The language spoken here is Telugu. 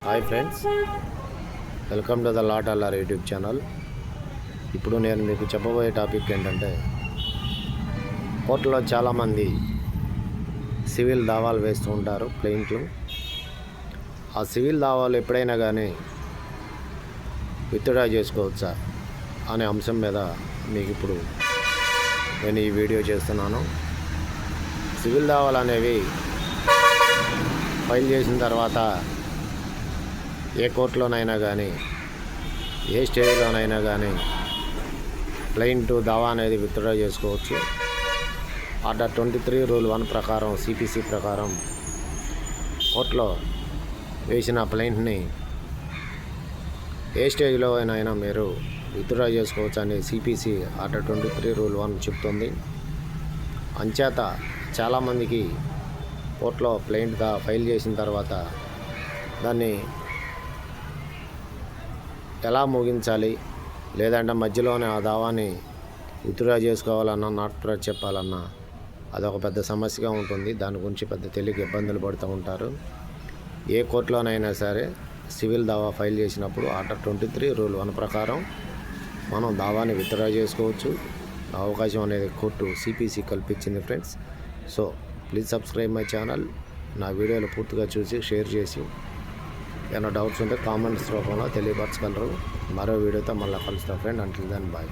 Hi friends, welcome to the లాట్ అల్లార్ యూట్యూబ్ ఛానల్. ఇప్పుడు నేను మీకు చెప్పబోయే టాపిక్ ఏంటంటే, కోర్టులో చాలామంది సివిల్ దావాలు వేస్తూ ఉంటారు క్లయింట్లు. ఆ సివిల్ దావాలు ఎప్పుడైనా కానీ విత్డ్రా చేసుకోవచ్చా అనే అంశం మీద మీకు ఇప్పుడు నేను ఈ వీడియో చేస్తున్నాను. సివిల్ దావాలు అనేవి ఫైల్ చేసిన తర్వాత ఏ కోర్టులోనైనా కానీ ఏ స్టేజ్లోనైనా కానీ క్లయింట్ దావా అనేది విత్డ్రా చేసుకోవచ్చు. ఆర్డర్ 23 రూల్ 1 ప్రకారం సిపిసి ప్రకారం కోర్టులో వేసిన క్లయింట్ని ఏ స్టేజ్లో అయినా మీరు విత్డ్రా చేసుకోవచ్చు అని సిపిసి ఆర్డర్ 23 రూల్ 1 చెప్తుంది. అంచేత చాలామందికి కోర్టులో క్లయింట్ ఫైల్ చేసిన తర్వాత దాన్ని ఎలా ముగించాలి, లేదంటే మధ్యలోనే ఆ దావాని విత్డ్రా చేసుకోవాలన్నా నాట్ చెప్పాలన్నా అదొక పెద్ద సమస్యగా ఉంటుంది. దాని గురించి పెద్ద తెలియక ఇబ్బందులు పడుతూ ఉంటారు. ఏ కోర్టులోనైనా సరే సివిల్ దావా ఫైల్ చేసినప్పుడు ఆర్డర్ 23 రూల్ 1 ప్రకారం మనం దావాని విత్డ్రా చేసుకోవచ్చు. అవకాశం అనేది కోర్టు సిపిసి కల్పించింది friends. So please subscribe my channel. నా వీడియోలు పూర్తిగా చూసి షేర్ చేసి ఏమైనా డౌట్స్ ఉంటే కామెంట్స్ రూపంలో తెలియపరచగలరు. మరో వీడియోతో మళ్ళీ కలుస్తాం ఫ్రెండ్. Until then bye.